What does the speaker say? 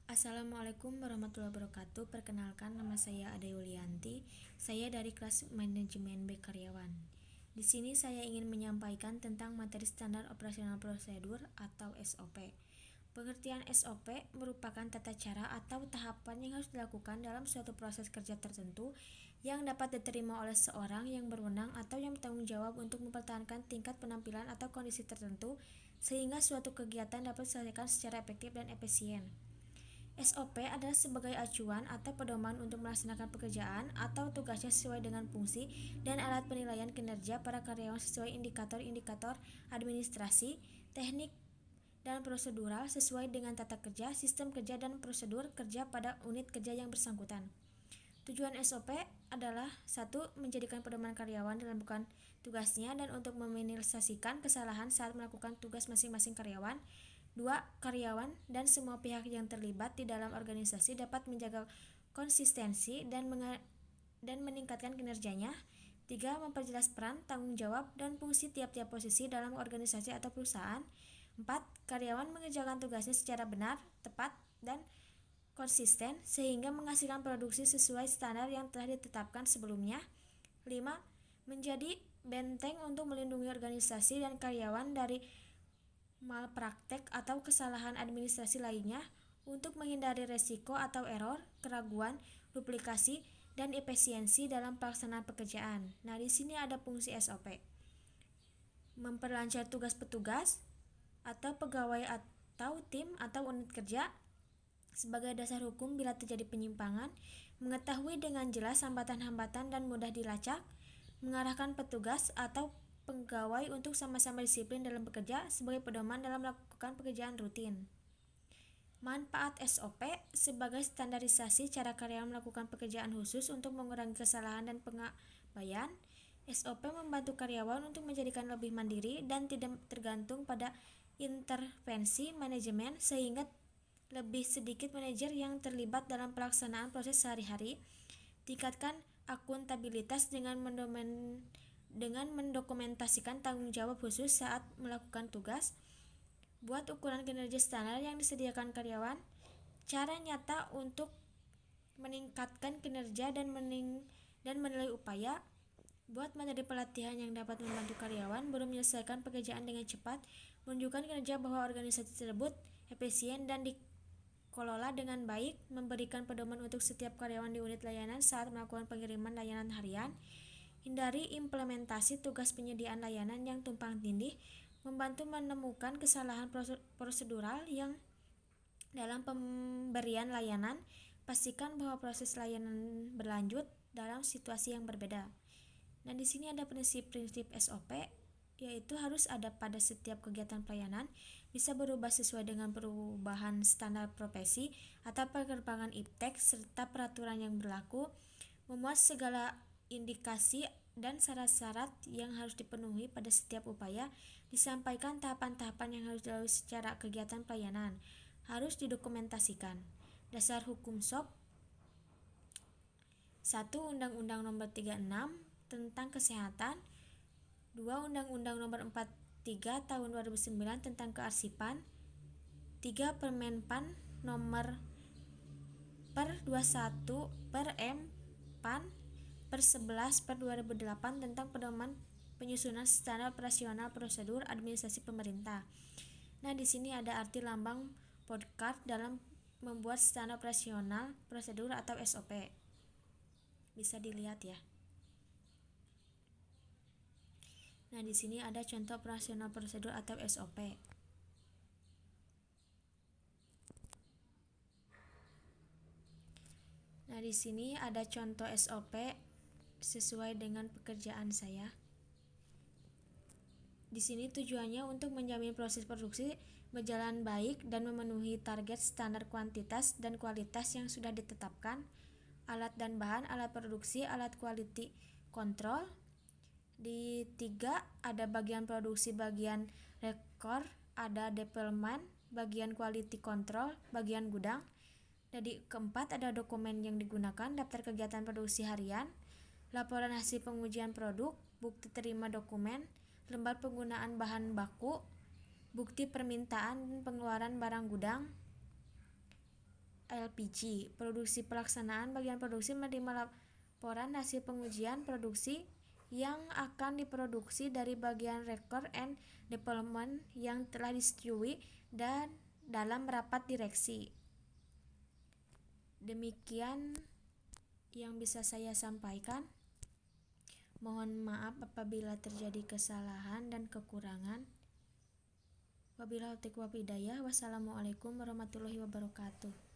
Assalamualaikum warahmatullahi wabarakatuh. Perkenalkan, nama saya Ade Yulianti. Saya dari kelas Manajemen B Karyawan. Di sini saya ingin menyampaikan tentang materi standar operasional prosedur atau SOP. Pengertian SOP merupakan tata cara atau tahapan yang harus dilakukan dalam suatu proses kerja tertentu yang dapat diterima oleh seorang yang berwenang atau yang bertanggung jawab untuk mempertahankan tingkat penampilan atau kondisi tertentu sehingga suatu kegiatan dapat diselesaikan secara efektif dan efisien. SOP adalah sebagai acuan atau pedoman untuk melaksanakan pekerjaan atau tugasnya sesuai dengan fungsi dan alat penilaian kinerja para karyawan sesuai indikator-indikator administrasi, teknik, dan prosedural sesuai dengan tata kerja, sistem kerja, dan prosedur kerja pada unit kerja yang bersangkutan. Tujuan SOP adalah 1. Menjadikan pedoman karyawan dalam melakukan tugasnya dan untuk meminimalisasikan kesalahan saat melakukan tugas masing-masing karyawan. 2. Karyawan dan semua pihak yang terlibat di dalam organisasi dapat menjaga konsistensi dan meningkatkan kinerjanya. 3. Memperjelas peran, tanggung jawab, dan fungsi tiap-tiap posisi dalam organisasi atau perusahaan. 4. Karyawan mengerjakan tugasnya secara benar, tepat, dan konsisten sehingga menghasilkan produksi sesuai standar yang telah ditetapkan sebelumnya. 5. Menjadi benteng untuk melindungi organisasi dan karyawan dari malpraktek atau kesalahan administrasi lainnya untuk menghindari resiko atau error, keraguan, duplikasi, dan efisiensi dalam pelaksanaan pekerjaan. Nah, di sini ada fungsi SOP. Memperlancar tugas petugas atau pegawai atau tim atau unit kerja sebagai dasar hukum bila terjadi penyimpangan, mengetahui dengan jelas hambatan-hambatan dan mudah dilacak, mengarahkan petugas atau pegawai untuk sama-sama disiplin dalam bekerja sebagai pedoman dalam melakukan pekerjaan rutin. Manfaat SOP sebagai standarisasi cara karyawan melakukan pekerjaan khusus untuk mengurangi kesalahan dan pengabaian. SOP membantu karyawan untuk menjadikan lebih mandiri dan tidak tergantung pada intervensi manajemen sehingga lebih sedikit manajer yang terlibat dalam pelaksanaan proses sehari-hari. Tingkatkan akuntabilitas dengan mendokumentasikan tanggung jawab khusus saat melakukan tugas. Buat ukuran kinerja standar yang disediakan karyawan. Cara nyata untuk meningkatkan kinerja dan menilai upaya. Buat materi pelatihan yang dapat membantu karyawan belum menyelesaikan pekerjaan dengan cepat, menunjukkan kinerja bahwa organisasi tersebut efisien dan dikelola dengan baik, memberikan pedoman untuk setiap karyawan di unit layanan saat melakukan pengiriman layanan harian. Hindari implementasi tugas penyediaan layanan yang tumpang tindih, membantu menemukan kesalahan prosedural yang dalam pemberian layanan. Pastikan bahwa proses layanan berlanjut dalam situasi yang berbeda. Nah, di sini ada prinsip-prinsip SOP, yaitu harus ada pada setiap kegiatan pelayanan, bisa berubah sesuai dengan perubahan standar profesi atau penerbangan IPTEK serta peraturan yang berlaku, memuat segala indikasi dan syarat-syarat yang harus dipenuhi pada setiap upaya, disampaikan tahapan-tahapan yang harus dilalui secara kegiatan pelayanan, harus didokumentasikan. Dasar hukum SOP 1. Undang-Undang Nomor 36 tentang Kesehatan. 2. Undang-Undang Nomor 43 Tahun 2009 tentang Kearsipan. 3. Permenpan Nomor per 21 per M PAN per 11 per 2008 tentang pedoman penyusunan standar operasional prosedur administrasi pemerintah. Nah, di sini ada arti lambang podcast dalam membuat standar operasional prosedur atau SOP. Bisa dilihat ya. Nah, di sini ada contoh operasional prosedur atau SOP. Nah, di sini ada contoh SOP sesuai dengan pekerjaan saya. Di sini tujuannya untuk menjamin proses produksi berjalan baik dan memenuhi target standar kuantitas dan kualitas yang sudah ditetapkan. Alat dan bahan, alat produksi, alat quality control. Di 3 ada bagian produksi, bagian record, ada development, bagian quality control, bagian gudang. Dan di keempat ada dokumen yang digunakan, daftar kegiatan produksi harian, laporan hasil pengujian produk, bukti terima dokumen, lembar penggunaan bahan baku, bukti permintaan dan pengeluaran barang gudang. LPG. Produksi pelaksanaan bagian produksi menerima laporan hasil pengujian produksi yang akan diproduksi dari bagian record and development yang telah disetujui dan dalam rapat direksi. Demikian yang bisa saya sampaikan. Mohon maaf apabila terjadi kesalahan dan kekurangan. Wabillahi taufiq wal hidayah. Wassalamualaikum warahmatullahi wabarakatuh.